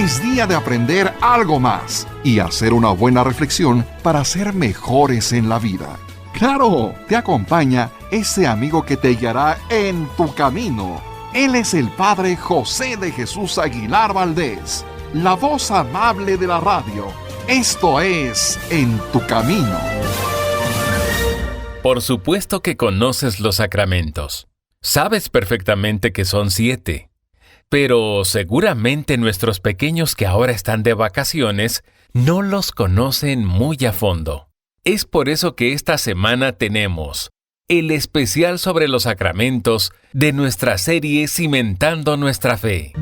es día de aprender algo más y hacer una buena reflexión para ser mejores en la vida. ¡Claro! Te acompaña ese amigo que te guiará en tu camino. Él es el Padre José de Jesús Aguilar Valdés, la voz amable de la radio. Esto es En tu Camino. Por supuesto que conoces los sacramentos. Sabes perfectamente que son 7. Pero seguramente nuestros pequeños que ahora están de vacaciones no los conocen muy a fondo. Es por eso que esta semana tenemos el especial sobre los sacramentos de nuestra serie Cimentando Nuestra Fe.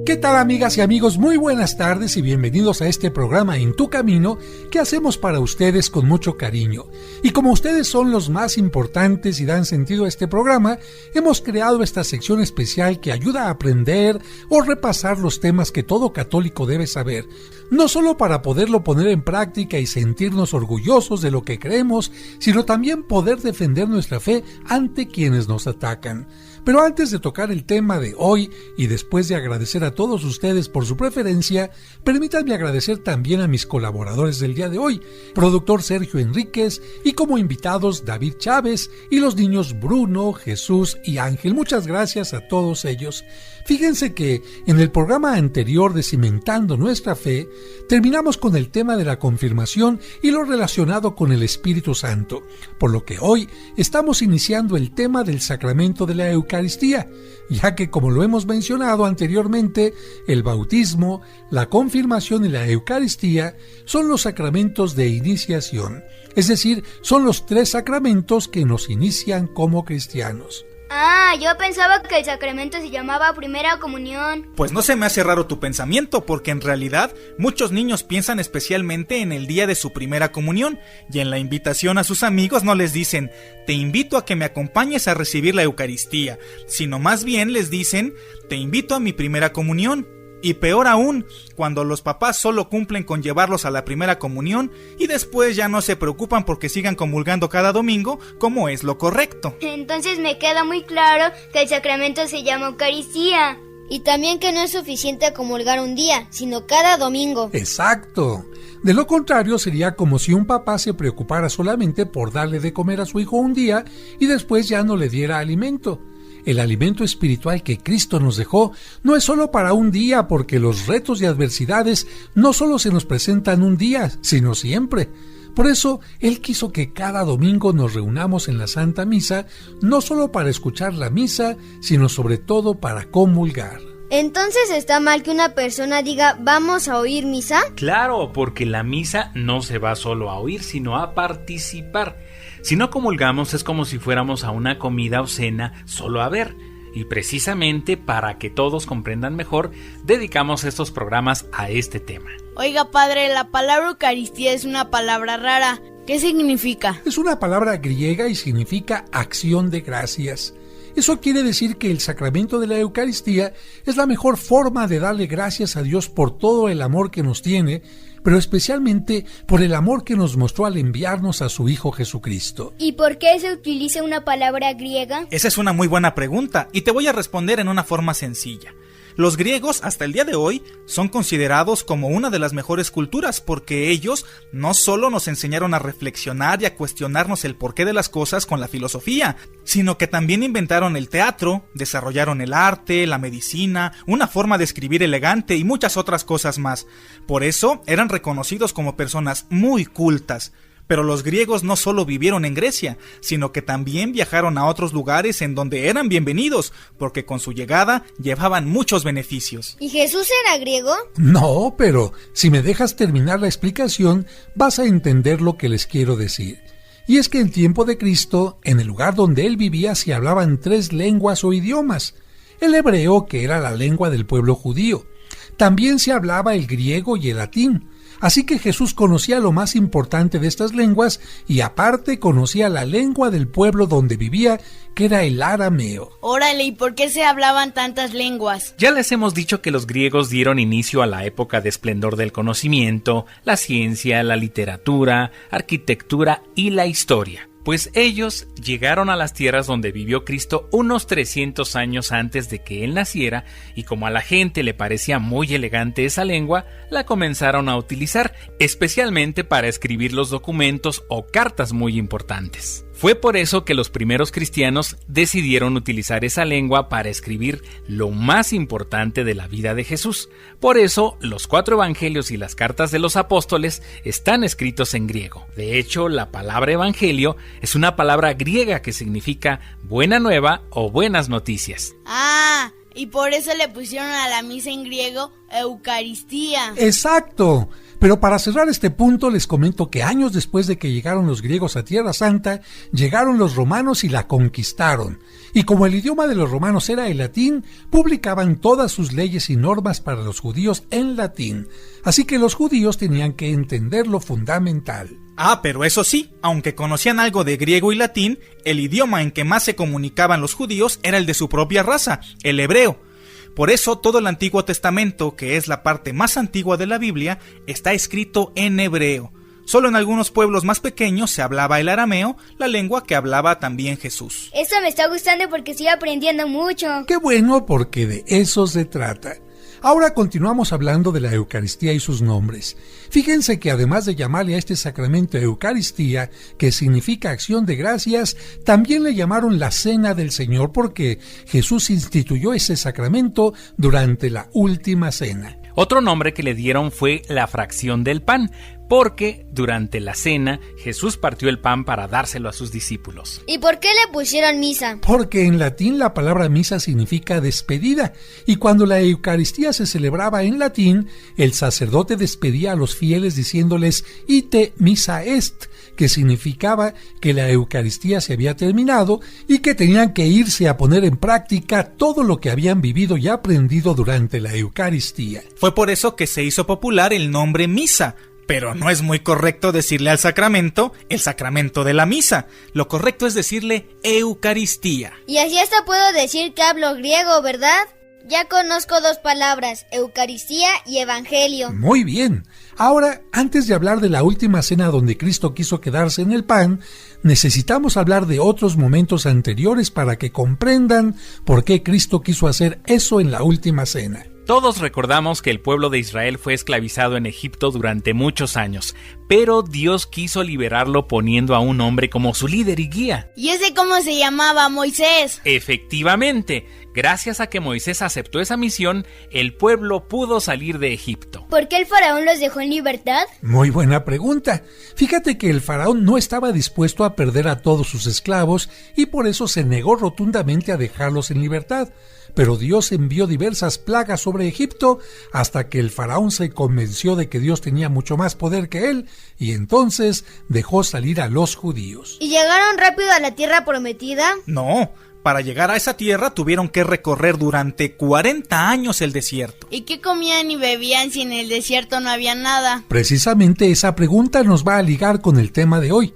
¿Qué tal, amigas y amigos? Muy buenas tardes y bienvenidos a este programa En tu Camino que hacemos para ustedes con mucho cariño. Y como ustedes son los más importantes y dan sentido a este programa, hemos creado esta sección especial que ayuda a aprender o repasar los temas que todo católico debe saber, no solo para poderlo poner en práctica y sentirnos orgullosos de lo que creemos, sino también poder defender nuestra fe ante quienes nos atacan. Pero antes de tocar el tema de hoy y después de agradecer a todos ustedes por su preferencia, permítanme agradecer también a mis colaboradores del día de hoy, productor Sergio Enríquez y como invitados David Chávez y los niños Bruno, Jesús y Ángel. Muchas gracias a todos ellos. Fíjense que en el programa anterior de Cimentando Nuestra Fe, terminamos con el tema de la confirmación y lo relacionado con el Espíritu Santo, por lo que hoy estamos iniciando el tema del sacramento de la Eucaristía, ya que como lo hemos mencionado anteriormente, el bautismo, la confirmación y la Eucaristía son los sacramentos de iniciación, es decir, son los 3 sacramentos que nos inician como cristianos. Yo pensaba que el sacramento se llamaba primera comunión. Pues no se me hace raro tu pensamiento, porque en realidad muchos niños piensan especialmente en el día de su primera comunión, y en la invitación a sus amigos no les dicen, te invito a que me acompañes a recibir la Eucaristía, sino más bien les dicen, te invito a mi primera comunión. Y peor aún, cuando los papás solo cumplen con llevarlos a la primera comunión y después ya no se preocupan porque sigan comulgando cada domingo, como es lo correcto. Entonces me queda muy claro que el sacramento se llama Eucaristía. Y también que no es suficiente comulgar un día, sino cada domingo. Exacto. De lo contrario, sería como si un papá se preocupara solamente por darle de comer a su hijo un día y después ya no le diera alimento. El alimento espiritual que Cristo nos dejó no es solo para un día, porque los retos y adversidades no solo se nos presentan un día, sino siempre. Por eso, Él quiso que cada domingo nos reunamos en la Santa Misa, no solo para escuchar la misa, sino sobre todo para comulgar. ¿Entonces está mal que una persona diga, vamos a oír misa? Claro, porque la misa no se va solo a oír, sino a participar. Si no comulgamos es como si fuéramos a una comida o cena solo a ver. Y precisamente para que todos comprendan mejor, dedicamos estos programas a este tema. Oiga, padre, la palabra Eucaristía es una palabra rara. ¿Qué significa? Es una palabra griega y significa acción de gracias. Eso quiere decir que el sacramento de la Eucaristía es la mejor forma de darle gracias a Dios por todo el amor que nos tiene, pero especialmente por el amor que nos mostró al enviarnos a su Hijo Jesucristo. ¿Y por qué se utiliza una palabra griega? Esa es una muy buena pregunta y te voy a responder en una forma sencilla. Los griegos, hasta el día de hoy, son considerados como una de las mejores culturas porque ellos no solo nos enseñaron a reflexionar y a cuestionarnos el porqué de las cosas con la filosofía, sino que también inventaron el teatro, desarrollaron el arte, la medicina, una forma de escribir elegante y muchas otras cosas más. Por eso eran reconocidos como personas muy cultas. Pero los griegos no solo vivieron en Grecia, sino que también viajaron a otros lugares en donde eran bienvenidos, porque con su llegada llevaban muchos beneficios. ¿Y Jesús era griego? No, pero si me dejas terminar la explicación, vas a entender lo que les quiero decir. Y es que en tiempo de Cristo, en el lugar donde él vivía se hablaban 3 lenguas o idiomas. El hebreo, que era la lengua del pueblo judío. También se hablaba el griego y el latín. Así que Jesús conocía lo más importante de estas lenguas y aparte conocía la lengua del pueblo donde vivía, que era el arameo. Órale, ¿y por qué se hablaban tantas lenguas? Ya les hemos dicho que los griegos dieron inicio a la época de esplendor del conocimiento, la ciencia, la literatura, arquitectura y la historia. pues ellos llegaron a las tierras donde vivió Cristo unos 300 años antes de que Él naciera, y como a la gente le parecía muy elegante esa lengua, la comenzaron a utilizar, especialmente para escribir los documentos o cartas muy importantes. Fue por eso que los primeros cristianos decidieron utilizar esa lengua para escribir lo más importante de la vida de Jesús. Por eso, los 4 evangelios y las cartas de los apóstoles están escritos en griego. De hecho, la palabra evangelio es una palabra griega que significa buena nueva o buenas noticias. Ah, y por eso le pusieron a la misa en griego Eucaristía. ¡Exacto! Pero para cerrar este punto les comento que años después de que llegaron los griegos a Tierra Santa, llegaron los romanos y la conquistaron. Y como el idioma de los romanos era el latín, publicaban todas sus leyes y normas para los judíos en latín. Así que los judíos tenían que entender lo fundamental. Ah, pero eso sí, aunque conocían algo de griego y latín, el idioma en que más se comunicaban los judíos era el de su propia raza, el hebreo. Por eso todo el Antiguo Testamento, que es la parte más antigua de la Biblia, está escrito en hebreo. Solo en algunos pueblos más pequeños se hablaba el arameo, la lengua que hablaba también Jesús. Esto me está gustando porque estoy aprendiendo mucho. ¡Qué bueno! Porque de eso se trata. Ahora continuamos hablando de la Eucaristía y sus nombres. Fíjense que además de llamarle a este sacramento Eucaristía, que significa acción de gracias, también le llamaron la Cena del Señor porque Jesús instituyó ese sacramento durante la última cena. Otro nombre que le dieron fue la fracción del pan, porque durante la cena Jesús partió el pan para dárselo a sus discípulos. ¿Y por qué le pusieron misa? Porque en latín la palabra misa significa despedida, y cuando la Eucaristía se celebraba en latín, el sacerdote despedía a los fieles diciéndoles ite missa est, que significaba que la Eucaristía se había terminado y que tenían que irse a poner en práctica todo lo que habían vivido y aprendido durante la Eucaristía. Fue por eso que se hizo popular el nombre misa. Pero no es muy correcto decirle al sacramento el sacramento de la misa. Lo correcto es decirle Eucaristía. Y así hasta puedo decir que hablo griego, ¿verdad? Ya conozco 2 palabras, Eucaristía y Evangelio. Muy bien. Ahora, antes de hablar de la última cena donde Cristo quiso quedarse en el pan, necesitamos hablar de otros momentos anteriores para que comprendan por qué Cristo quiso hacer eso en la última cena. Todos recordamos que el pueblo de Israel fue esclavizado en Egipto durante muchos años, pero Dios quiso liberarlo poniendo a un hombre como su líder y guía. ¿Y ese cómo se llamaba? Moisés. Efectivamente, gracias a que Moisés aceptó esa misión, el pueblo pudo salir de Egipto. ¿Por qué el faraón los dejó en libertad? Muy buena pregunta. Fíjate que el faraón no estaba dispuesto a perder a todos sus esclavos y por eso se negó rotundamente a dejarlos en libertad. Pero Dios envió diversas plagas sobre Egipto hasta que el faraón se convenció de que Dios tenía mucho más poder que él y entonces dejó salir a los judíos. ¿Y llegaron rápido a la tierra prometida? No, para llegar a esa tierra tuvieron que recorrer durante 40 años el desierto. ¿Y qué comían y bebían si en el desierto no había nada? Precisamente esa pregunta nos va a ligar con el tema de hoy.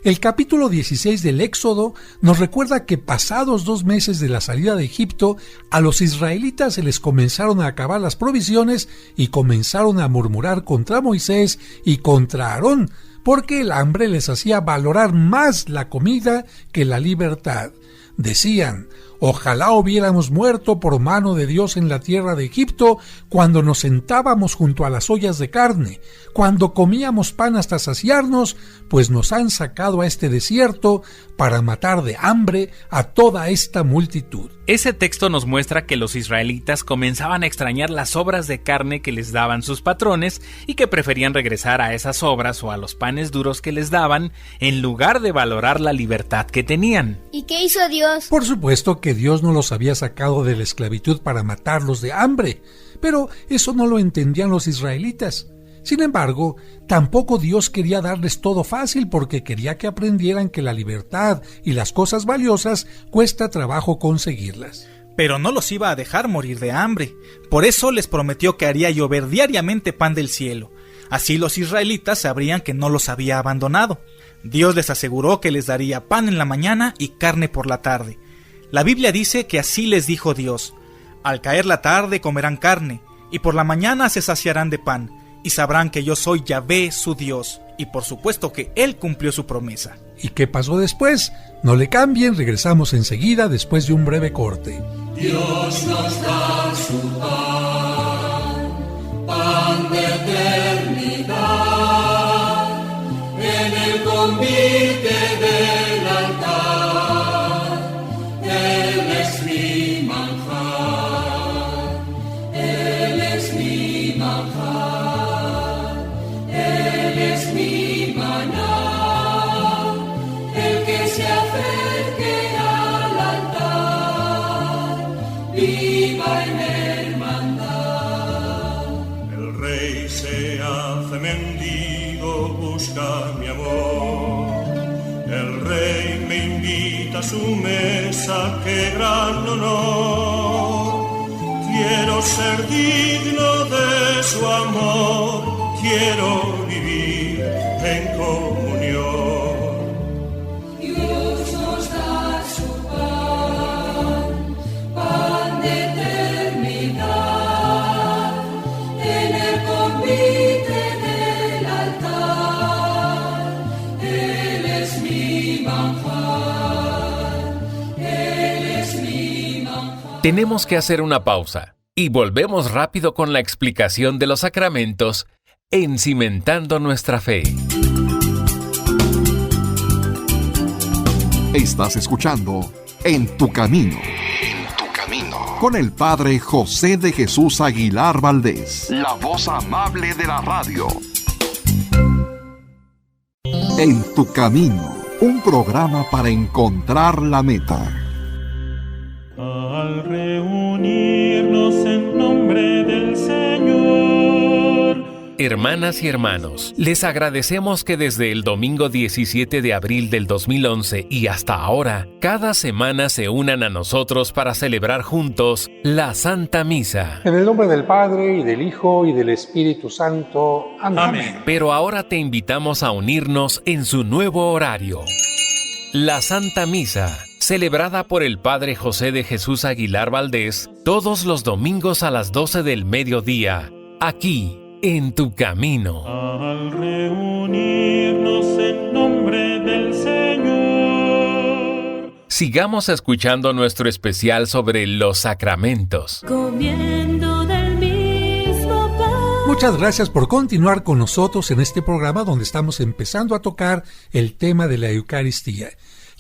El capítulo 16 del Éxodo nos recuerda que pasados 2 meses de la salida de Egipto, a los israelitas se les comenzaron a acabar las provisiones y comenzaron a murmurar contra Moisés y contra Aarón, porque el hambre les hacía valorar más la comida que la libertad. Decían: ojalá hubiéramos muerto por mano de Dios en la tierra de Egipto cuando nos sentábamos junto a las ollas de carne, cuando comíamos pan hasta saciarnos, pues nos han sacado a este desierto para matar de hambre a toda esta multitud. Ese texto nos muestra que los israelitas comenzaban a extrañar las obras de carne que les daban sus patrones y que preferían regresar a esas obras o a los panes duros que les daban en lugar de valorar la libertad que tenían. ¿Y qué hizo Dios? Por supuesto que Dios no los había sacado de la esclavitud para matarlos de hambre, pero eso no lo entendían los israelitas. Sin embargo, tampoco Dios quería darles todo fácil porque quería que aprendieran que la libertad y las cosas valiosas cuesta trabajo conseguirlas. Pero no los iba a dejar morir de hambre. Por eso les prometió que haría llover diariamente pan del cielo. Así los israelitas sabrían que no los había abandonado. Dios les aseguró que les daría pan en la mañana y carne por la tarde. La Biblia dice que así les dijo Dios: al caer la tarde comerán carne, y por la mañana se saciarán de pan, y sabrán que yo soy Yahvé su Dios. Y por supuesto que Él cumplió su promesa. ¿Y qué pasó después? No le cambien, regresamos enseguida después de un breve corte. Dios nos da su pan, pan de eternidad, en el convite del altar. Él es mi manjar, Él es mi manjar, Él es mi maná, el que se acerque al altar, viva en hermandad. El rey se hace mendigo, busca mi amor. El rey me invita a su mesa, qué gran honor. Quiero ser digno de su amor, quiero vivir en comunión. Dios nos da su pan, pan de eternidad, en el convite del altar. Él es mi manjar, Él es mi manjar. Tenemos que hacer una pausa y volvemos rápido con la explicación de los sacramentos en Cimentando Nuestra Fe. Estás escuchando En tu Camino. En tu Camino. Con el Padre José de Jesús Aguilar Valdés. La voz amable de la radio. En tu Camino. Un programa para encontrar la meta. Al reunirnos en nombre del Señor. Hermanas y hermanos, les agradecemos que desde el domingo 17 de abril del 2011 y hasta ahora, cada semana se unan a nosotros para celebrar juntos la Santa Misa. En el nombre del Padre, y del Hijo, y del Espíritu Santo. Amén. Pero ahora te invitamos a unirnos en su nuevo horario. La Santa Misa, celebrada por el Padre José de Jesús Aguilar Valdés, todos los domingos a las 12 del mediodía, aquí, en tu camino. Al reunirnos en nombre del Señor. Sigamos escuchando nuestro especial sobre los sacramentos. Comiendo del mismo pan. Muchas gracias por continuar con nosotros en este programa donde estamos empezando a tocar el tema de la Eucaristía.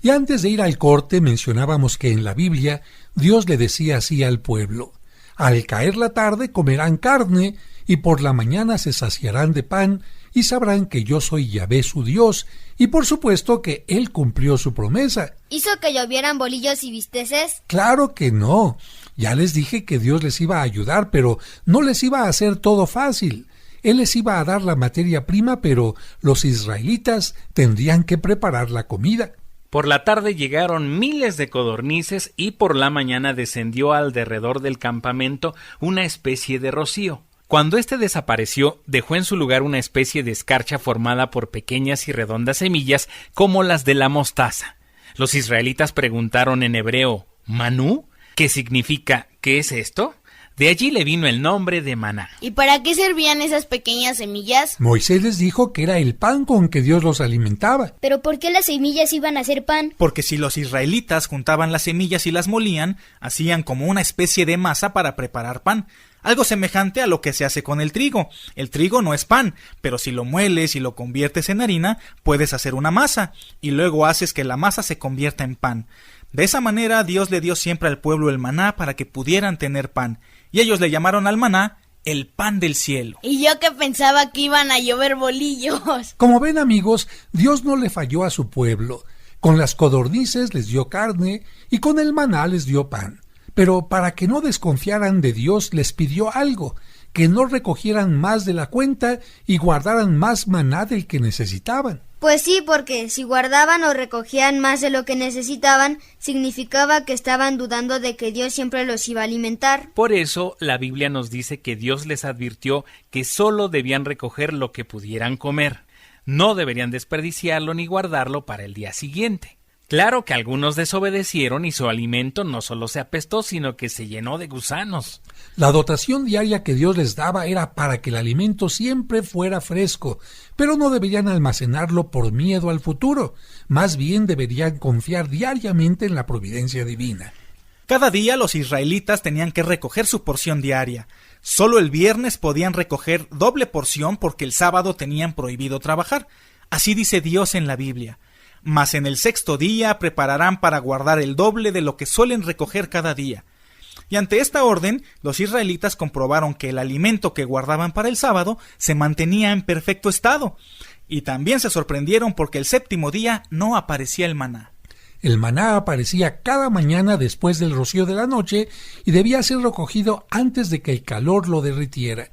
Y antes de ir al corte mencionábamos que en la Biblia Dios le decía así al pueblo: al caer la tarde comerán carne y por la mañana se saciarán de pan y sabrán que yo soy Yahvé su Dios. Y por supuesto que Él cumplió su promesa. ¿Hizo que llovieran bolillos y bisteces? Claro que no. Ya les dije que Dios les iba a ayudar, pero no les iba a hacer todo fácil. Él les iba a dar la materia prima, pero los israelitas tendrían que preparar la comida. Por la tarde llegaron miles de codornices y por la mañana descendió alrededor del campamento una especie de rocío. Cuando éste desapareció, dejó en su lugar una especie de escarcha formada por pequeñas y redondas semillas como las de la mostaza. Los israelitas preguntaron en hebreo, ¿manú? ¿Qué significa? ¿Qué es esto? De allí le vino el nombre de maná. ¿Y para qué servían esas pequeñas semillas? Moisés les dijo que era el pan con que Dios los alimentaba. ¿Pero por qué las semillas iban a ser pan? Porque si los israelitas juntaban las semillas y las molían, hacían como una especie de masa para preparar pan. Algo semejante a lo que se hace con el trigo. El trigo no es pan, pero si lo mueles y lo conviertes en harina, puedes hacer una masa, y luego haces que la masa se convierta en pan. De esa manera Dios le dio siempre al pueblo el maná para que pudieran tener pan, y ellos le llamaron al maná el pan del cielo. Y yo que pensaba que iban a llover bolillos. Como ven, amigos, Dios no le falló a su pueblo. Con las codornices les dio carne y con el maná les dio pan. Pero para que no desconfiaran de Dios les pidió algo, que no recogieran más de la cuenta y guardaran más maná del que necesitaban. Pues sí, porque si guardaban o recogían más de lo que necesitaban, significaba que estaban dudando de que Dios siempre los iba a alimentar. Por eso la Biblia nos dice que Dios les advirtió que solo debían recoger lo que pudieran comer. No deberían desperdiciarlo ni guardarlo para el día siguiente. Claro que algunos desobedecieron y su alimento no solo se apestó, sino que se llenó de gusanos. La dotación diaria que Dios les daba era para que el alimento siempre fuera fresco, pero no deberían almacenarlo por miedo al futuro. Más bien deberían confiar diariamente en la providencia divina. Cada día los israelitas tenían que recoger su porción diaria. Solo el viernes podían recoger doble porción porque el sábado tenían prohibido trabajar. Así dice Dios en la Biblia. Mas en el sexto día prepararán para guardar el doble de lo que suelen recoger cada día. Y ante esta orden, los israelitas comprobaron que el alimento que guardaban para el sábado se mantenía en perfecto estado. Y también se sorprendieron porque el séptimo día no aparecía el maná. El maná aparecía cada mañana después del rocío de la noche y debía ser recogido antes de que el calor lo derritiera.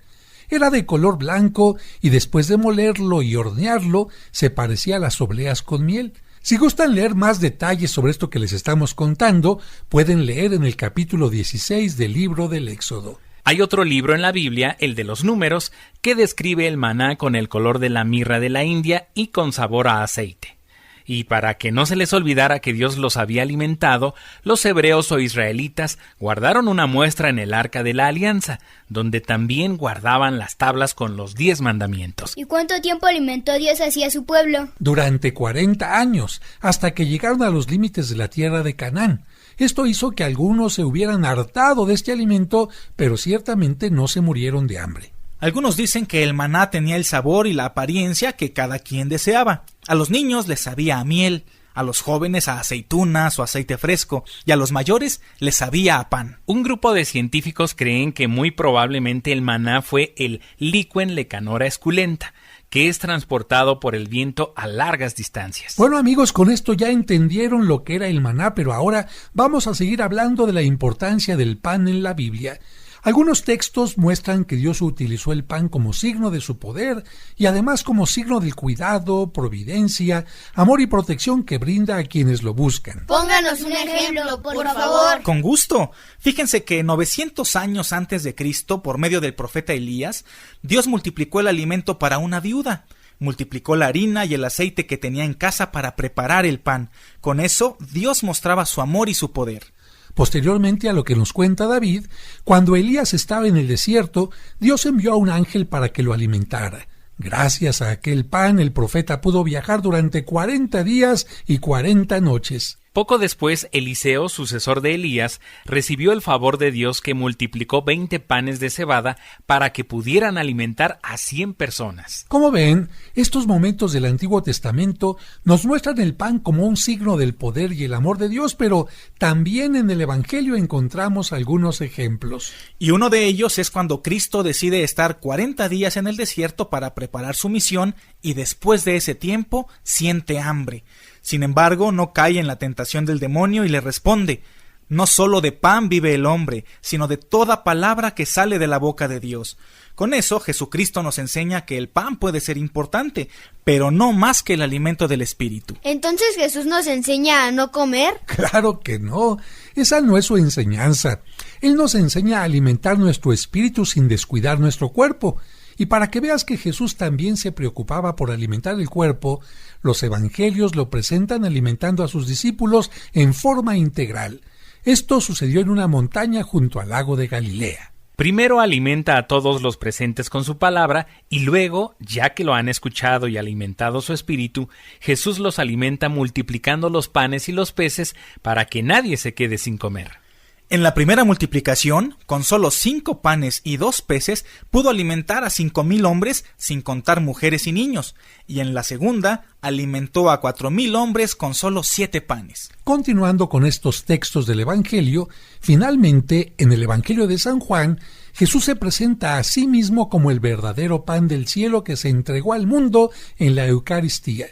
Era de color blanco y después de molerlo y hornearlo se parecía a las obleas con miel. Si gustan leer más detalles sobre esto que les estamos contando, pueden leer en el capítulo 16 del libro del Éxodo. Hay otro libro en la Biblia, el de los Números, que describe el maná con el color de la mirra de la India y con sabor a aceite. Y para que no se les olvidara que Dios los había alimentado, los hebreos o israelitas guardaron una muestra en el Arca de la Alianza, donde también guardaban las tablas con los 10 mandamientos. ¿Y cuánto tiempo alimentó Dios así a su pueblo? Durante 40 años, hasta que llegaron a los límites de la tierra de Canaán. Esto hizo que algunos se hubieran hartado de este alimento, pero ciertamente no se murieron de hambre. Algunos dicen que el maná tenía el sabor y la apariencia que cada quien deseaba. A los niños les sabía a miel, a los jóvenes a aceitunas o aceite fresco, y a los mayores les sabía a pan. Un grupo de científicos creen que muy probablemente el maná fue el Liquen lecanora esculenta, que es transportado por el viento a largas distancias. Bueno, amigos, con esto ya entendieron lo que era el maná, pero ahora vamos a seguir hablando de la importancia del pan en la Biblia. Algunos textos muestran que Dios utilizó el pan como signo de su poder y además como signo del cuidado, providencia, amor y protección que brinda a quienes lo buscan. Pónganos un ejemplo, por favor. Con gusto. Fíjense que 900 años antes de Cristo, por medio del profeta Elías, Dios multiplicó el alimento para una viuda. Multiplicó la harina y el aceite que tenía en casa para preparar el pan. Con eso, Dios mostraba su amor y su poder. Posteriormente a lo que nos cuenta David, cuando Elías estaba en el desierto, Dios envió a un ángel para que lo alimentara. Gracias a aquel pan, el profeta pudo viajar durante 40 días y 40 noches. Poco después, Eliseo, sucesor de Elías, recibió el favor de Dios que multiplicó 20 panes de cebada para que pudieran alimentar a 100 personas. Como ven, estos momentos del Antiguo Testamento nos muestran el pan como un signo del poder y el amor de Dios, pero también en el Evangelio encontramos algunos ejemplos. Y uno de ellos es cuando Cristo decide estar 40 días en el desierto para preparar su misión y después de ese tiempo siente hambre. Sin embargo, no cae en la tentación del demonio y le responde: no solo de pan vive el hombre, sino de toda palabra que sale de la boca de Dios. Con eso, Jesucristo nos enseña que el pan puede ser importante, pero no más que el alimento del espíritu. ¿Entonces Jesús nos enseña a no comer? Claro que no. Esa no es su enseñanza. Él nos enseña a alimentar nuestro espíritu sin descuidar nuestro cuerpo. Y para que veas que Jesús también se preocupaba por alimentar el cuerpo, los evangelios lo presentan alimentando a sus discípulos en forma integral. Esto sucedió en una montaña junto al lago de Galilea. Primero alimenta a todos los presentes con su palabra y luego, ya que lo han escuchado y alimentado su espíritu, Jesús los alimenta multiplicando los panes y los peces para que nadie se quede sin comer. En la primera multiplicación, con solo 5 panes y 2 peces, pudo alimentar a 5,000 hombres, sin contar mujeres y niños. Y en la segunda, alimentó a 4,000 hombres con solo 7 panes. Continuando con estos textos del Evangelio, finalmente, en el Evangelio de San Juan, Jesús se presenta a sí mismo como el verdadero pan del cielo que se entregó al mundo en la Eucaristía.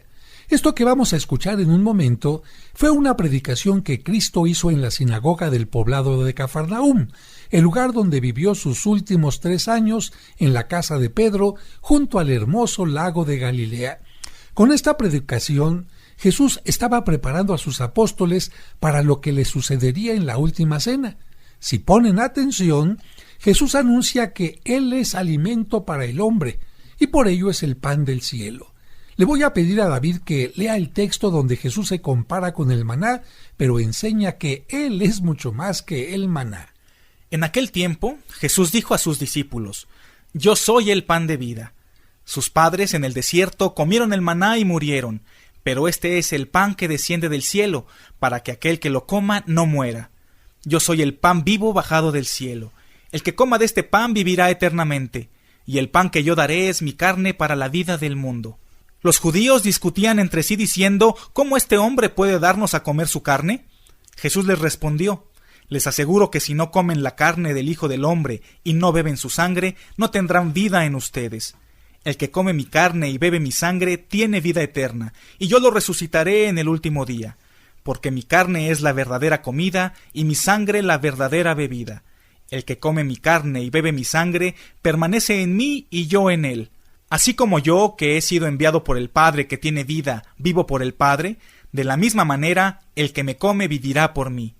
Esto que vamos a escuchar en un momento fue una predicación que Cristo hizo en la sinagoga del poblado de Cafarnaúm, el lugar donde vivió sus últimos 3 años en la casa de Pedro, junto al hermoso lago de Galilea. Con esta predicación, Jesús estaba preparando a sus apóstoles para lo que les sucedería en la última cena. Si ponen atención, Jesús anuncia que Él es alimento para el hombre, y por ello es el pan del cielo. Le voy a pedir a David que lea el texto donde Jesús se compara con el maná, pero enseña que Él es mucho más que el maná. En aquel tiempo, Jesús dijo a sus discípulos: Yo soy el pan de vida. Sus padres en el desierto comieron el maná y murieron, pero este es el pan que desciende del cielo, para que aquel que lo coma no muera. Yo soy el pan vivo bajado del cielo. El que coma de este pan vivirá eternamente, y el pan que yo daré es mi carne para la vida del mundo. Los judíos discutían entre sí diciendo: ¿Cómo este hombre puede darnos a comer su carne? Jesús les respondió: Les aseguro que si no comen la carne del Hijo del Hombre y no beben su sangre, no tendrán vida en ustedes. El que come mi carne y bebe mi sangre tiene vida eterna, y yo lo resucitaré en el último día. Porque mi carne es la verdadera comida y mi sangre la verdadera bebida. El que come mi carne y bebe mi sangre permanece en mí y yo en él. Así como yo, que he sido enviado por el Padre que tiene vida, vivo por el Padre, de la misma manera el que me come vivirá por mí.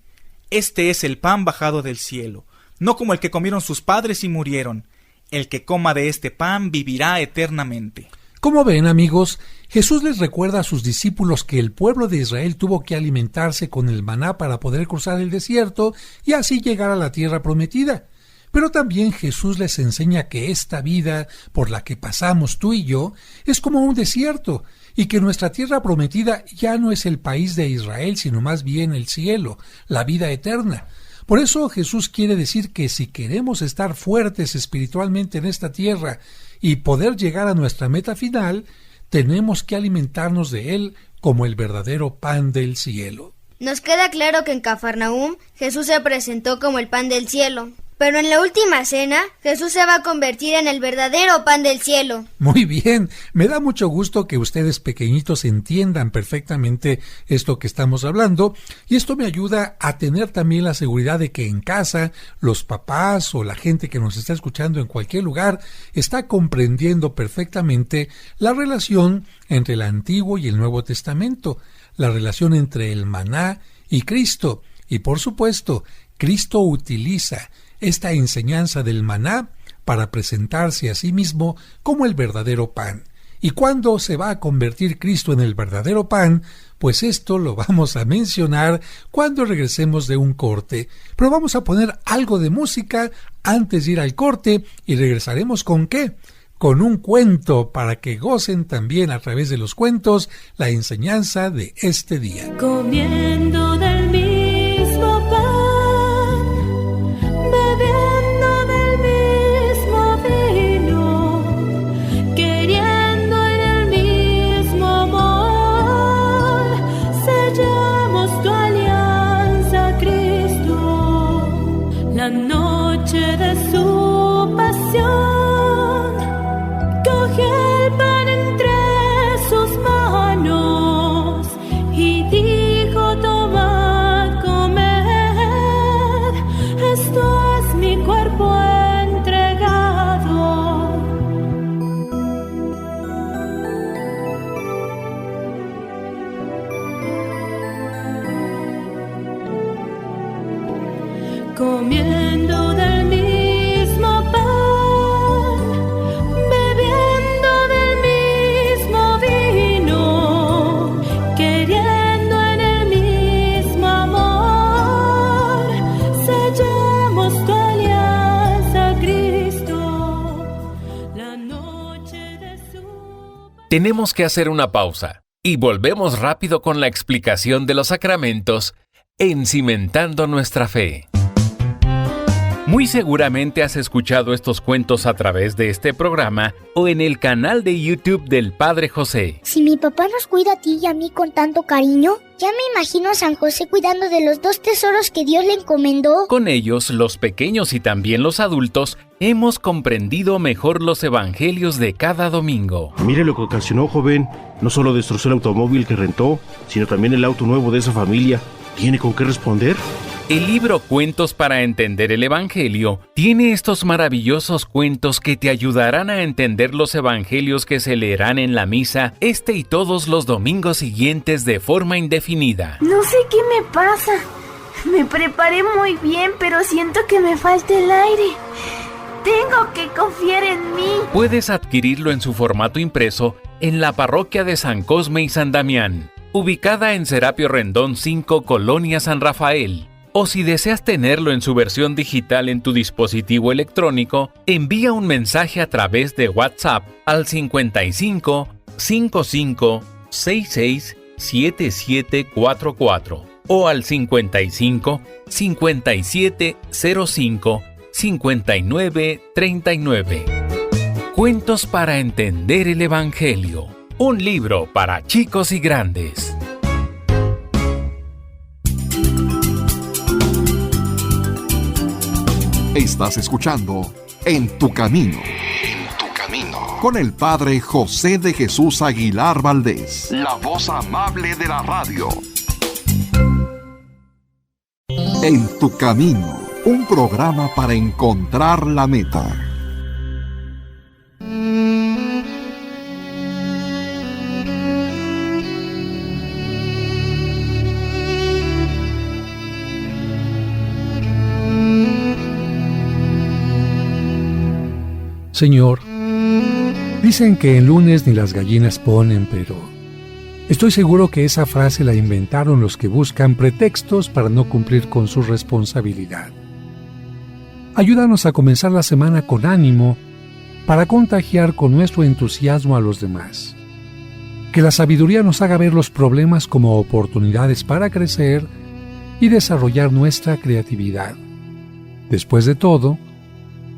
Este es el pan bajado del cielo, no como el que comieron sus padres y murieron. El que coma de este pan vivirá eternamente. Como ven, amigos, Jesús les recuerda a sus discípulos que el pueblo de Israel tuvo que alimentarse con el maná para poder cruzar el desierto y así llegar a la tierra prometida. Pero también Jesús les enseña que esta vida por la que pasamos tú y yo es como un desierto, y que nuestra tierra prometida ya no es el país de Israel, sino más bien el cielo, la vida eterna. Por eso Jesús quiere decir que si queremos estar fuertes espiritualmente en esta tierra y poder llegar a nuestra meta final, tenemos que alimentarnos de Él como el verdadero pan del cielo. Nos queda claro que en Cafarnaúm Jesús se presentó como el pan del cielo. Pero en la última cena, Jesús se va a convertir en el verdadero pan del cielo. Muy bien, me da mucho gusto que ustedes pequeñitos entiendan perfectamente esto que estamos hablando, y esto me ayuda a tener también la seguridad de que en casa los papás o la gente que nos está escuchando en cualquier lugar está comprendiendo perfectamente la relación entre el Antiguo y el Nuevo Testamento, la relación entre el maná y Cristo, y por supuesto, Cristo utiliza esta enseñanza del maná para presentarse a sí mismo como el verdadero pan. ¿Y cuándo se va a convertir Cristo en el verdadero pan? Pues esto lo vamos a mencionar cuando regresemos de un corte. Pero vamos a poner algo de música antes de ir al corte y regresaremos ¿con qué? Con un cuento para que gocen también a través de los cuentos la enseñanza de este día. Comiendo del mismo pan, bebiendo del mismo vino, queriendo en el mismo amor, sellamos tu alianza, Cristo, la noche de su pasión. Cogió el pan entre sus manos y dijo: tomad, comed, esto es mi cuerpo entregado. Comiendo del mismo pan, bebiendo del mismo vino, queriendo en el mismo amor, sellamos tu alianza, Cristo, la noche de su... Tenemos que hacer una pausa y volvemos rápido con la explicación de los sacramentos en Cimentando Nuestra Fe. Muy seguramente has escuchado estos cuentos a través de este programa o en el canal de YouTube del Padre José. Si mi papá nos cuida a ti y a mí con tanto cariño, ya me imagino a San José cuidando de los 2 tesoros que Dios le encomendó. Con ellos, los pequeños y también los adultos, hemos comprendido mejor los evangelios de cada domingo. Mire lo que ocasionó, joven. No solo destrozó el automóvil que rentó, sino también el auto nuevo de esa familia. ¿Tiene con qué responder? El libro Cuentos para entender el Evangelio tiene estos maravillosos cuentos que te ayudarán a entender los evangelios que se leerán en la misa este y todos los domingos siguientes de forma indefinida. No sé qué me pasa. Me preparé muy bien, pero siento que me falta el aire. Tengo que confiar en mí. Puedes adquirirlo en su formato impreso en la parroquia de San Cosme y San Damián, ubicada en Serapio Rendón 5, Colonia San Rafael. O si deseas tenerlo en su versión digital en tu dispositivo electrónico, envía un mensaje a través de WhatsApp al 55 55 66 7744 o al 55 57 05 59 39. Cuentos para entender el Evangelio. Un libro para chicos y grandes. Estás escuchando En tu Camino. Con el Padre José de Jesús Aguilar Valdés, la voz amable de la radio. En tu Camino, un programa para encontrar la meta. Señor, dicen que el lunes ni las gallinas ponen, pero estoy seguro que esa frase la inventaron los que buscan pretextos para no cumplir con su responsabilidad. Ayúdanos a comenzar la semana con ánimo para contagiar con nuestro entusiasmo a los demás. Que la sabiduría nos haga ver los problemas como oportunidades para crecer y desarrollar nuestra creatividad. Después de todo,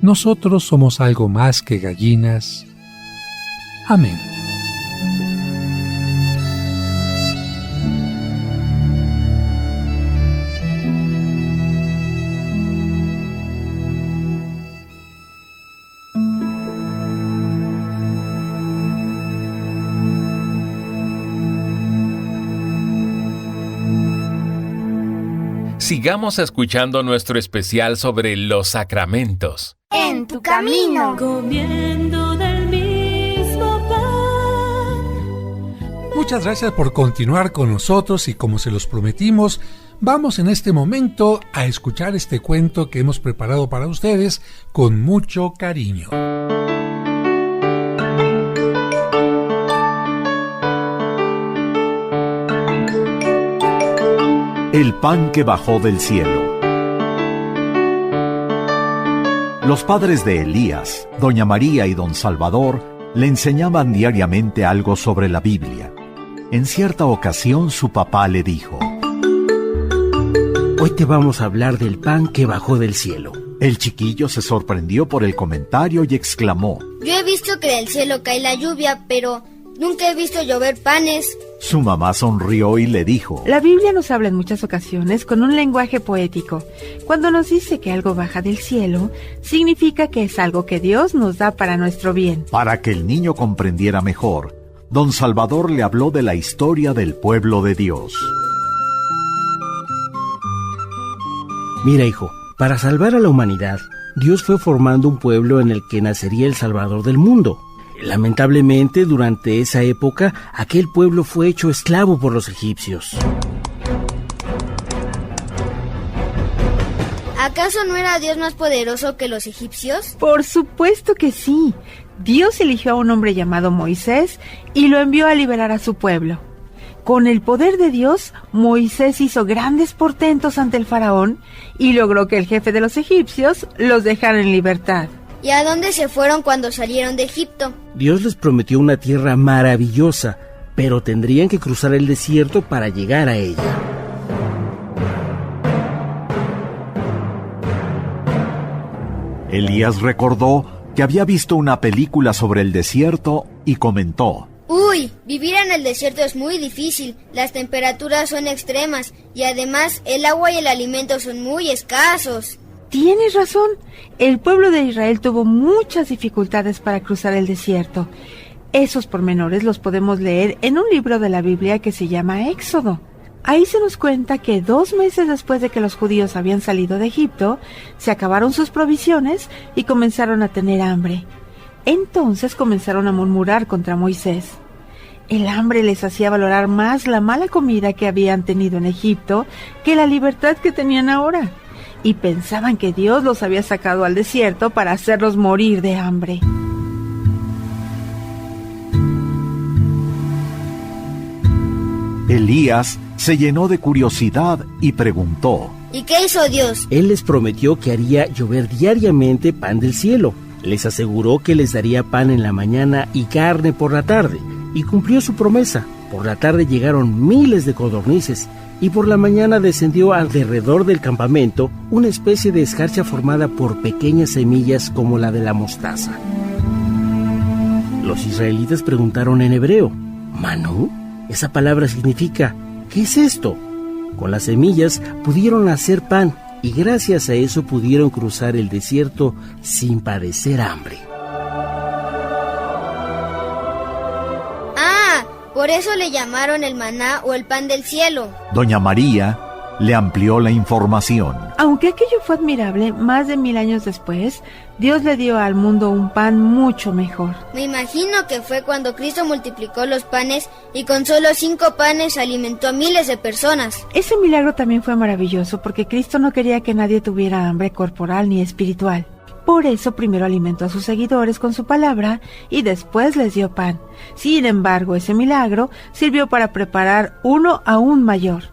nosotros somos algo más que gallinas. Amén. Sigamos escuchando nuestro especial sobre los sacramentos. En tu camino. Comiendo del mismo pan. Muchas gracias por continuar con nosotros y como se los prometimos, vamos en este momento a escuchar este cuento que hemos preparado para ustedes con mucho cariño. El pan que bajó del cielo. Los padres de Elías, doña María y don Salvador, le enseñaban diariamente algo sobre la Biblia. En cierta ocasión su papá le dijo: Hoy te vamos a hablar del pan que bajó del cielo. El chiquillo se sorprendió por el comentario y exclamó: Yo he visto que del cielo cae la lluvia, pero nunca he visto llover panes. Su mamá sonrió y le dijo: La Biblia nos habla en muchas ocasiones con un lenguaje poético. Cuando nos dice que algo baja del cielo, significa que es algo que Dios nos da para nuestro bien. Para que el niño comprendiera mejor, don Salvador le habló de la historia del pueblo de Dios. Mira, hijo, para salvar a la humanidad, Dios fue formando un pueblo en el que nacería el Salvador del mundo. Lamentablemente, durante esa época, aquel pueblo fue hecho esclavo por los egipcios. ¿Acaso no era Dios más poderoso que los egipcios? Por supuesto que sí. Dios eligió a un hombre llamado Moisés y lo envió a liberar a su pueblo. Con el poder de Dios, Moisés hizo grandes portentos ante el faraón y logró que el jefe de los egipcios los dejara en libertad. ¿Y a dónde se fueron cuando salieron de Egipto? Dios les prometió una tierra maravillosa, pero tendrían que cruzar el desierto para llegar a ella. Elías recordó que había visto una película sobre el desierto y comentó: Uy, vivir en el desierto es muy difícil, las temperaturas son extremas y además el agua y el alimento son muy escasos. Tienes razón, el pueblo de Israel tuvo muchas dificultades para cruzar el desierto. Esos pormenores los podemos leer en un libro de la Biblia que se llama Éxodo. Ahí se nos cuenta que 2 meses después de que los judíos habían salido de Egipto, se acabaron sus provisiones y comenzaron a tener hambre. Entonces comenzaron a murmurar contra Moisés. El hambre les hacía valorar más la mala comida que habían tenido en Egipto que la libertad que tenían ahora. Y pensaban que Dios los había sacado al desierto para hacerlos morir de hambre. Elías se llenó de curiosidad y preguntó: ¿Y qué hizo Dios? Él les prometió que haría llover diariamente pan del cielo. Les aseguró que les daría pan en la mañana y carne por la tarde, y cumplió su promesa. Por la tarde llegaron miles de codornices, y por la mañana descendió alrededor del campamento una especie de escarcha formada por pequeñas semillas como la de la mostaza. Los israelitas preguntaron en hebreo: ¿Manú? Esa palabra significa ¿qué es esto? Con las semillas pudieron hacer pan, y gracias a eso pudieron cruzar el desierto sin padecer hambre. Ah, por eso le llamaron el maná o el pan del cielo. Doña María le amplió la información. Aunque aquello fue admirable, más de 1000 años después, Dios le dio al mundo un pan mucho mejor. Me imagino que fue cuando Cristo multiplicó los panes y con solo 5 panes alimentó a miles de personas. Ese milagro también fue maravilloso porque Cristo no quería que nadie tuviera hambre corporal ni espiritual. Por eso primero alimentó a sus seguidores con su palabra y después les dio pan. Sin embargo, ese milagro sirvió para preparar uno aún mayor.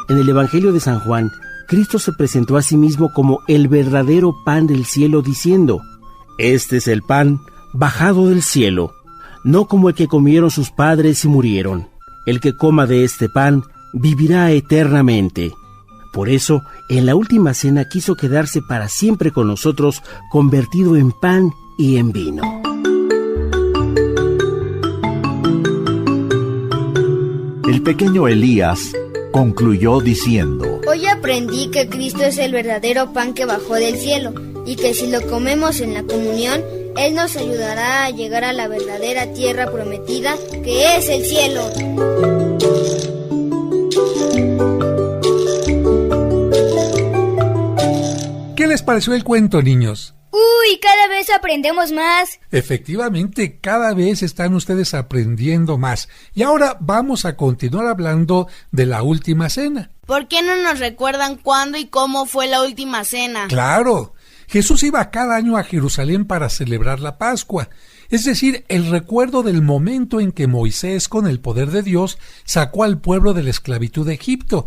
En el Evangelio de San Juan, Cristo se presentó a sí mismo como el verdadero pan del cielo, diciendo: «Este es el pan bajado del cielo, no como el que comieron sus padres y murieron. El que coma de este pan vivirá eternamente». Por eso, en la última cena quiso quedarse para siempre con nosotros, convertido en pan y en vino. El pequeño Elías concluyó diciendo: Hoy aprendí que Cristo es el verdadero pan que bajó del cielo y que si lo comemos en la comunión, Él nos ayudará a llegar a la verdadera tierra prometida, que es el cielo. ¿Qué les pareció el cuento, niños? ¡Uy! Cada vez aprendemos más. Efectivamente, cada vez están ustedes aprendiendo más. Y ahora vamos a continuar hablando de la última cena. ¿Por qué no nos recuerdan cuándo y cómo fue la última cena? ¡Claro! Jesús iba cada año a Jerusalén para celebrar la Pascua, es decir, el recuerdo del momento en que Moisés, con el poder de Dios, sacó al pueblo de la esclavitud de Egipto.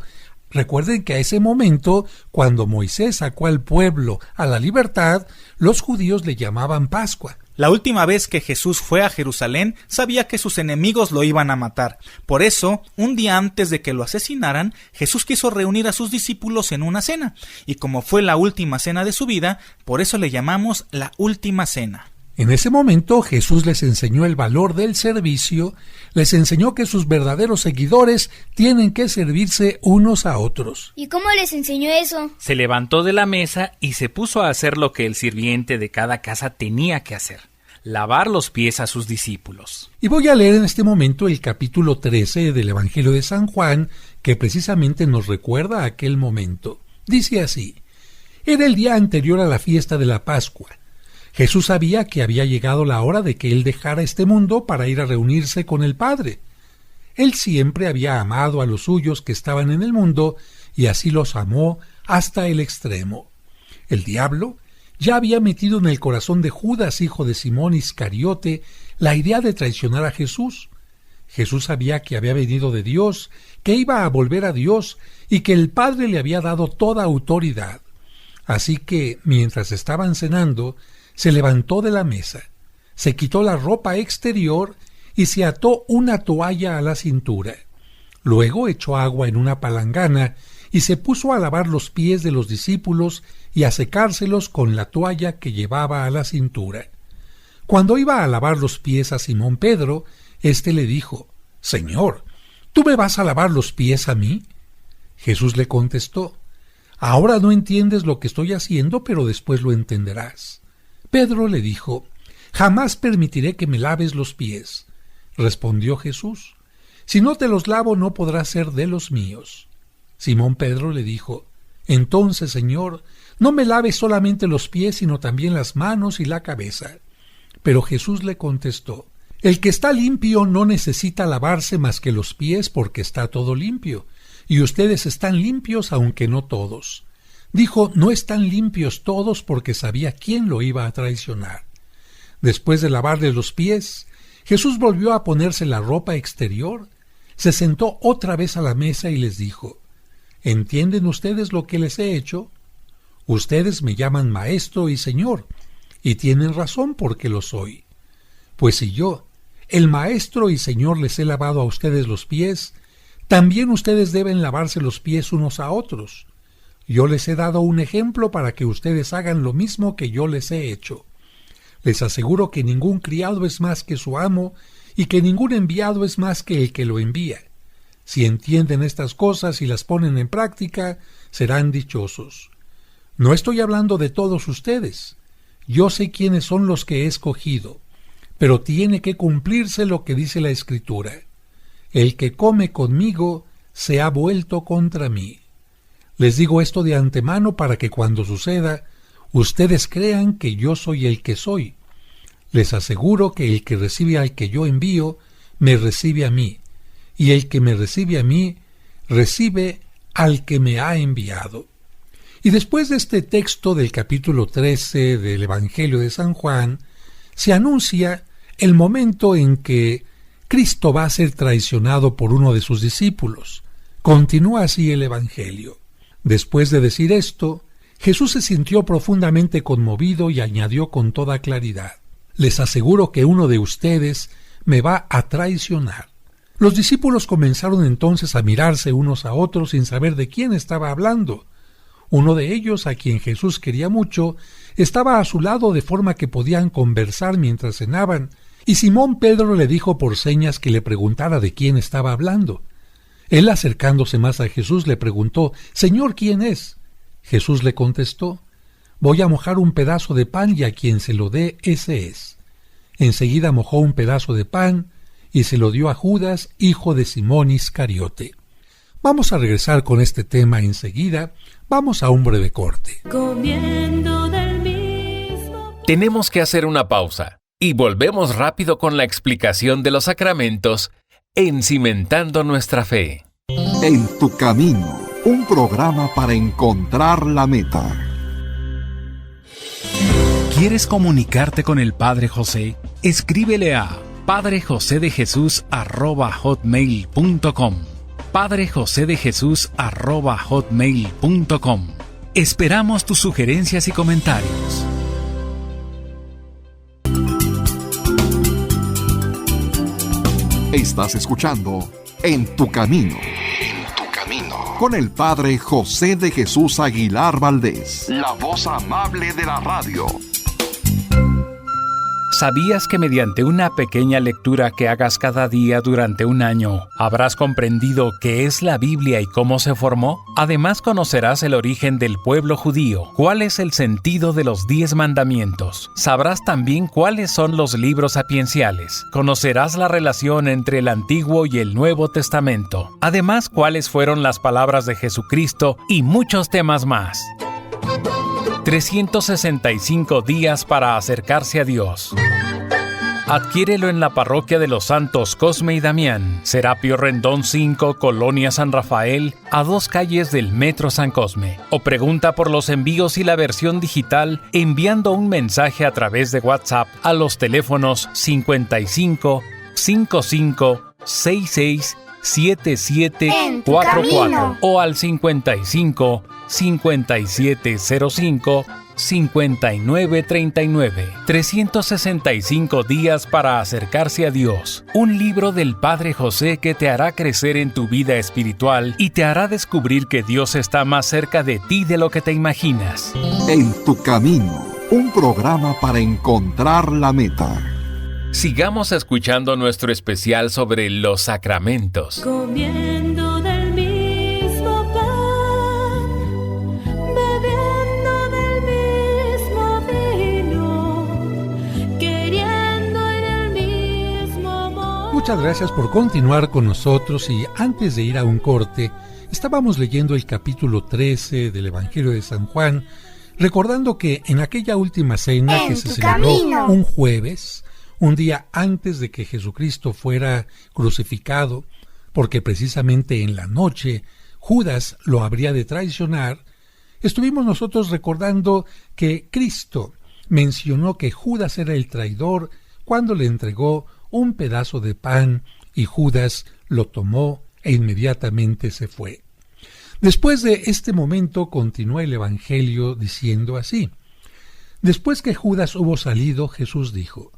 Recuerden que a ese momento, cuando Moisés sacó al pueblo a la libertad, los judíos le llamaban Pascua. La última vez que Jesús fue a Jerusalén, sabía que sus enemigos lo iban a matar. Por eso, un día antes de que lo asesinaran, Jesús quiso reunir a sus discípulos en una cena. Y como fue la última cena de su vida, por eso le llamamos la última cena. En ese momento Jesús les enseñó el valor del servicio, les enseñó que sus verdaderos seguidores tienen que servirse unos a otros. ¿Y cómo les enseñó eso? Se levantó de la mesa y se puso a hacer lo que el sirviente de cada casa tenía que hacer: lavar los pies a sus discípulos. Y voy a leer en este momento el capítulo 13 del Evangelio de San Juan, que precisamente nos recuerda aquel momento. Dice así: Era el día anterior a la fiesta de la Pascua. Jesús sabía que había llegado la hora de que Él dejara este mundo para ir a reunirse con el Padre. Él siempre había amado a los suyos que estaban en el mundo, y así los amó hasta el extremo. El diablo ya había metido en el corazón de Judas, hijo de Simón Iscariote, la idea de traicionar a Jesús. Jesús sabía que había venido de Dios, que iba a volver a Dios, y que el Padre le había dado toda autoridad. Así que, mientras estaban cenando, se levantó de la mesa, se quitó la ropa exterior y se ató una toalla a la cintura. Luego echó agua en una palangana y se puso a lavar los pies de los discípulos y a secárselos con la toalla que llevaba a la cintura. Cuando iba a lavar los pies a Simón Pedro, éste le dijo: «Señor, ¿tú me vas a lavar los pies a mí?» Jesús le contestó: «Ahora no entiendes lo que estoy haciendo, pero después lo entenderás». Pedro le dijo: «Jamás permitiré que me laves los pies». Respondió Jesús: «Si no te los lavo, no podrás ser de los míos». Simón Pedro le dijo: «Entonces, Señor, no me laves solamente los pies, sino también las manos y la cabeza». Pero Jesús le contestó: «El que está limpio no necesita lavarse más que los pies, porque está todo limpio, y ustedes están limpios, aunque no todos». Dijo: «No están limpios todos», porque sabía quién lo iba a traicionar. Después de lavarle los pies, Jesús volvió a ponerse la ropa exterior, se sentó otra vez a la mesa y les dijo: ¿Entienden ustedes lo que les he hecho? Ustedes me llaman Maestro y Señor, y tienen razón porque lo soy. Pues si yo, el Maestro y Señor, les he lavado a ustedes los pies, también ustedes deben lavarse los pies unos a otros. Yo les he dado un ejemplo para que ustedes hagan lo mismo que yo les he hecho. Les aseguro que ningún criado es más que su amo, y que ningún enviado es más que el que lo envía. Si entienden estas cosas y las ponen en práctica, serán dichosos. No estoy hablando de todos ustedes. Yo sé quiénes son los que he escogido, pero tiene que cumplirse lo que dice la Escritura: el que come conmigo se ha vuelto contra mí. Les digo esto de antemano para que cuando suceda, ustedes crean que yo soy el que soy. Les aseguro que el que recibe al que yo envío, me recibe a mí, y el que me recibe a mí, recibe al que me ha enviado. Y después de este texto del capítulo 13 del Evangelio de San Juan, se anuncia el momento en que Cristo va a ser traicionado por uno de sus discípulos. Continúa así el Evangelio. Después de decir esto, Jesús se sintió profundamente conmovido y añadió con toda claridad: les aseguro que uno de ustedes me va a traicionar. Los discípulos comenzaron entonces a mirarse unos a otros sin saber de quién estaba hablando. Uno de ellos, a quien Jesús quería mucho, estaba a su lado de forma que podían conversar mientras cenaban, y Simón Pedro le dijo por señas que le preguntara de quién estaba hablando. Él, acercándose más a Jesús, le preguntó: «Señor, ¿quién es?». Jesús le contestó: «Voy a mojar un pedazo de pan y a quien se lo dé, ese es». Enseguida mojó un pedazo de pan y se lo dio a Judas, hijo de Simón Iscariote. Vamos a regresar con este tema enseguida. Vamos a un breve corte. Comiendo del mismo... Tenemos que hacer una pausa y volvemos rápido con la explicación de los sacramentos en Cimentando Nuestra Fe. En tu camino, un programa para encontrar la meta. ¿Quieres comunicarte con el Padre José? Escríbele a padrejosedejesus@hotmail.com. padrejosedejesus@hotmail.com. Esperamos tus sugerencias y comentarios. Estás escuchando En tu camino. En tu camino. Con el Padre José de Jesús Aguilar Valdés, la voz amable de la radio. ¿Sabías que mediante una pequeña lectura que hagas cada día durante un año, habrás comprendido qué es la Biblia y cómo se formó? Además, conocerás el origen del pueblo judío, cuál es el sentido de los 10 mandamientos. Sabrás también cuáles son los libros sapienciales. Conocerás la relación entre el Antiguo y el Nuevo Testamento. Además, cuáles fueron las palabras de Jesucristo y muchos temas más. 365 días para acercarse a Dios. Adquiérelo en la parroquia de los Santos Cosme y Damián, Serapio Rendón 5, Colonia San Rafael, a 2 calles del Metro San Cosme. O pregunta por los envíos y la versión digital enviando un mensaje a través de WhatsApp a los teléfonos 55 55 66 7744 o al 55 5705 5939. 365 días para acercarse a Dios. Un libro del Padre José que te hará crecer en tu vida espiritual y te hará descubrir que Dios está más cerca de ti de lo que te imaginas. En tu camino, un programa para encontrar la meta. Sigamos escuchando nuestro especial sobre los sacramentos. Comiendo del mismo pan, bebiendo del mismo vino, queriendo en el mismo amor. Muchas gracias por continuar con nosotros, y antes de ir a un corte, estábamos leyendo el capítulo 13 del Evangelio de San Juan, recordando que en aquella última cena que se celebró un jueves, un día antes de que Jesucristo fuera crucificado, porque precisamente en la noche Judas lo habría de traicionar, estuvimos nosotros recordando que Cristo mencionó que Judas era el traidor cuando le entregó un pedazo de pan y Judas lo tomó e inmediatamente se fue. Después de este momento continúa el Evangelio diciendo así: después que Judas hubo salido, Jesús dijo: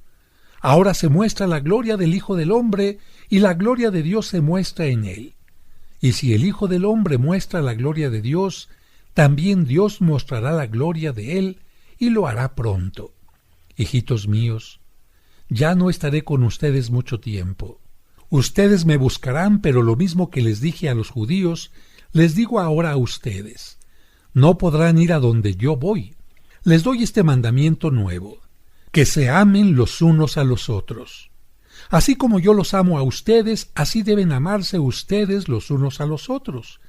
ahora se muestra la gloria del Hijo del Hombre, y la gloria de Dios se muestra en él. Y si el Hijo del Hombre muestra la gloria de Dios, también Dios mostrará la gloria de él, y lo hará pronto. Hijitos míos, ya no estaré con ustedes mucho tiempo. Ustedes me buscarán, pero lo mismo que les dije a los judíos, les digo ahora a ustedes: no podrán ir a donde yo voy. Les doy este mandamiento nuevo: que se amen los unos a los otros. Así como yo los amo a ustedes, así deben amarse ustedes los unos a los otros.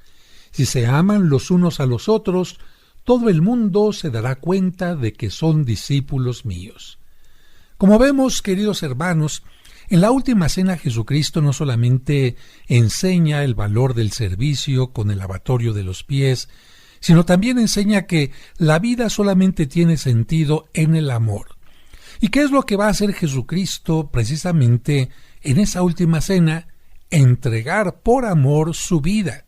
Si se aman los unos a los otros, todo el mundo se dará cuenta de que son discípulos míos. Como vemos, queridos hermanos, en la última cena Jesucristo no solamente enseña el valor del servicio con el lavatorio de los pies, sino también enseña que la vida solamente tiene sentido en el amor. ¿Y qué es lo que va a hacer Jesucristo precisamente en esa última cena? Entregar por amor su vida.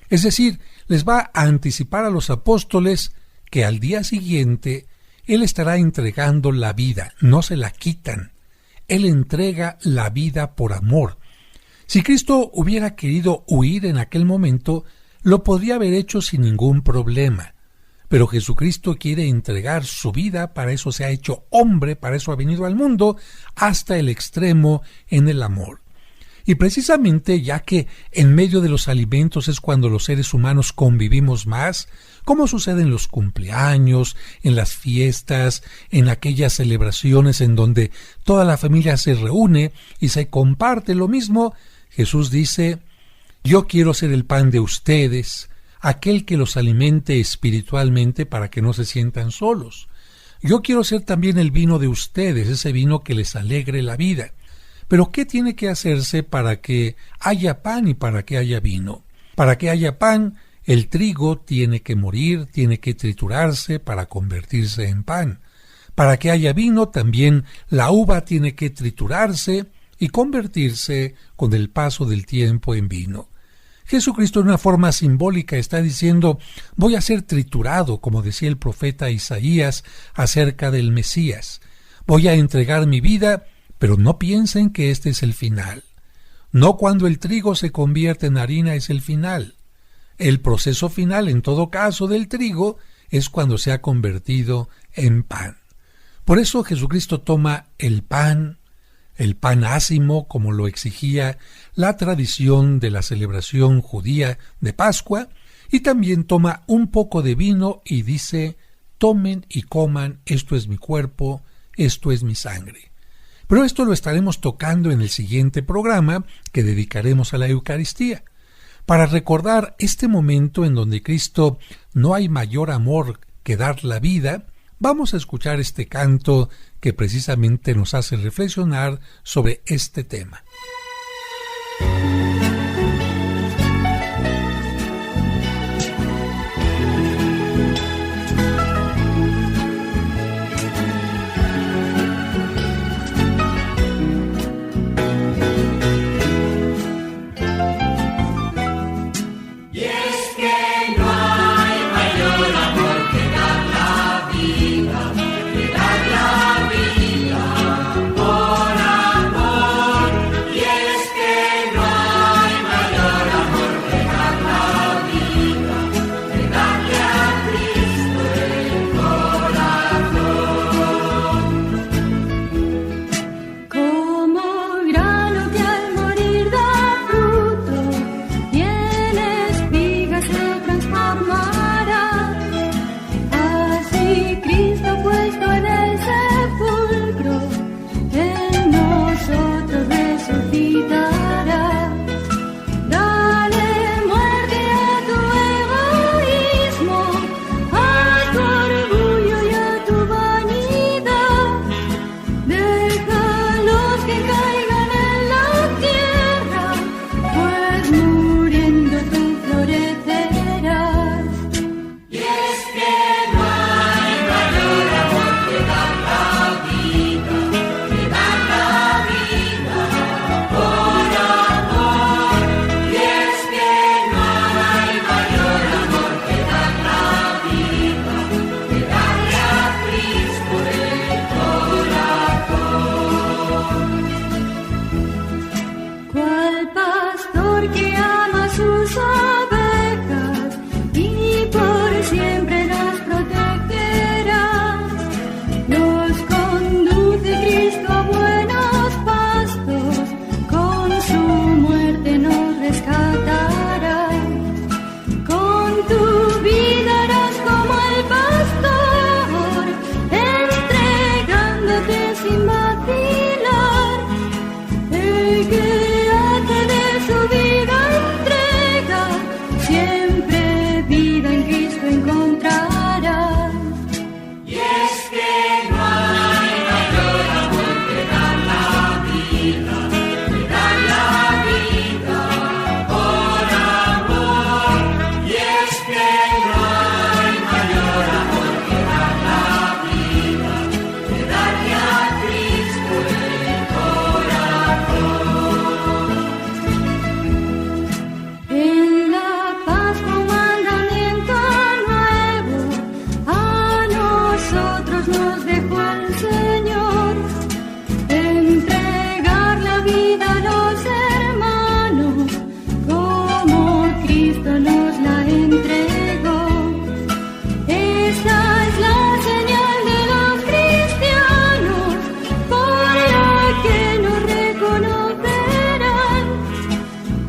Es decir, les va a anticipar a los apóstoles que al día siguiente Él estará entregando la vida, no se la quitan. Él entrega la vida por amor. Si Cristo hubiera querido huir en aquel momento, lo podría haber hecho sin ningún problema. Pero Jesucristo quiere entregar su vida, para eso se ha hecho hombre, para eso ha venido al mundo, hasta el extremo en el amor. Y precisamente ya que en medio de los alimentos es cuando los seres humanos convivimos más, como sucede en los cumpleaños, en las fiestas, en aquellas celebraciones en donde toda la familia se reúne y se comparte lo mismo, Jesús dice: yo quiero ser el pan de ustedes, aquel que los alimente espiritualmente para que no se sientan solos. Yo quiero ser también el vino de ustedes, ese vino que les alegre la vida. Pero ¿qué tiene que hacerse para que haya pan y para que haya vino? Para que haya pan, el trigo tiene que morir, tiene que triturarse para convertirse en pan. Para que haya vino, también la uva tiene que triturarse y convertirse con el paso del tiempo en vino. Jesucristo en una forma simbólica está diciendo: voy a ser triturado, como decía el profeta Isaías acerca del Mesías. Voy a entregar mi vida, pero no piensen que este es el final. No cuando el trigo se convierte en harina es el final. El proceso final, en todo caso, del trigo es cuando se ha convertido en pan. Por eso Jesucristo toma el pan ácimo, como lo exigía la tradición de la celebración judía de Pascua, y también toma un poco de vino y dice: tomen y coman, esto es mi cuerpo, esto es mi sangre. Pero esto lo estaremos tocando en el siguiente programa que dedicaremos a la Eucaristía, para recordar este momento en donde Cristo no hay mayor amor que dar la vida. Vamos a escuchar este canto que precisamente nos hace reflexionar sobre este tema. Yeah. nos dejó el Señor, entregar la vida a los hermanos, como Cristo nos la entregó. Esta es la señal de los cristianos, por la que nos reconocerán,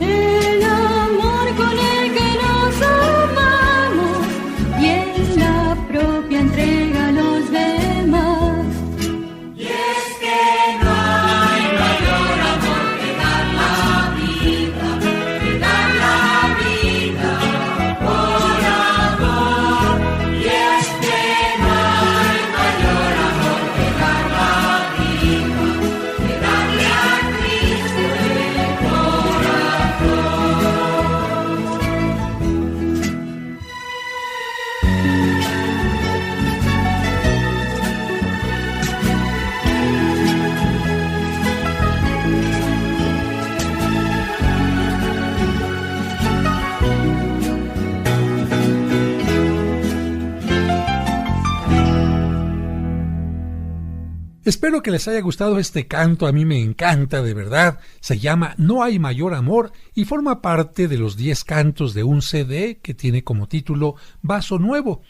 el amor con el que nos amamos y en la propia entrega a los demás. Y es que no hay mayor amor que dar la vida por amor. Y es que no hay mayor amor que dar la vida, que darle a Cristo el corazón. Espero que les haya gustado este canto, a mí me encanta de verdad. Se llama No hay mayor amor y forma parte de los 10 cantos de un CD que tiene como título Vaso Nuevo.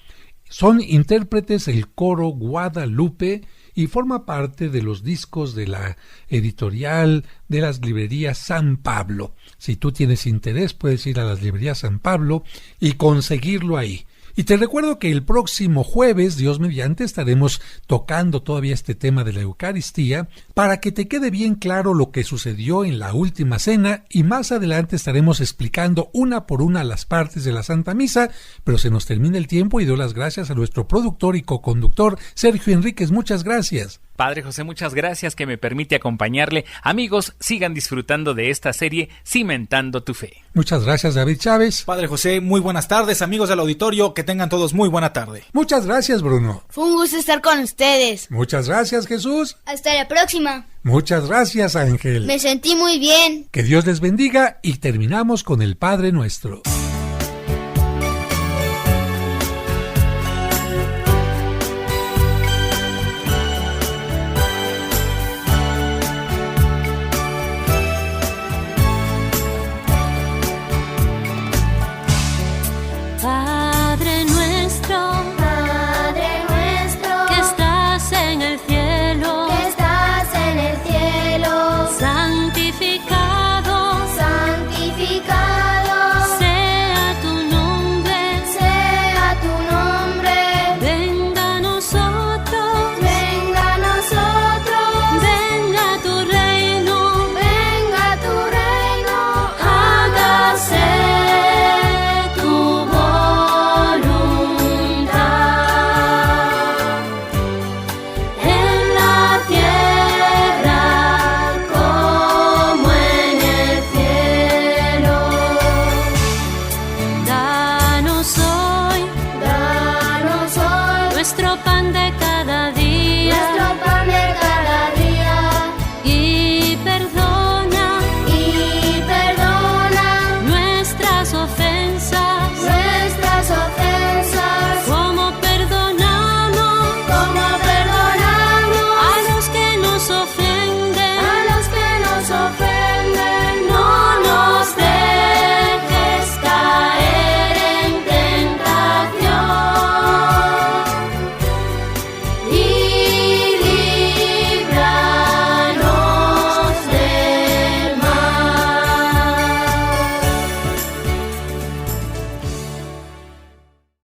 Son intérpretes el coro Guadalupe y forma parte de los discos de la editorial de las librerías San Pablo. Si tú tienes interés, puedes ir a las librerías San Pablo y conseguirlo ahí. Y te recuerdo que el próximo jueves, Dios mediante, estaremos tocando todavía este tema de la Eucaristía para que te quede bien claro lo que sucedió en la última cena y más adelante estaremos explicando una por una las partes de la Santa Misa, pero se nos termina el tiempo y doy las gracias a nuestro productor y coconductor Sergio Enríquez. Muchas gracias. Padre José, muchas gracias que me permite acompañarle. Amigos, sigan disfrutando de esta serie Cimentando tu Fe. Muchas gracias, David Chávez. Padre José, muy buenas tardes. Amigos del auditorio, que tengan todos muy buena tarde. Muchas gracias, Bruno. Fue un gusto estar con ustedes. Muchas gracias, Jesús. Hasta la próxima. Muchas gracias, Ángel. Me sentí muy bien. Que Dios les bendiga y terminamos con el Padre Nuestro.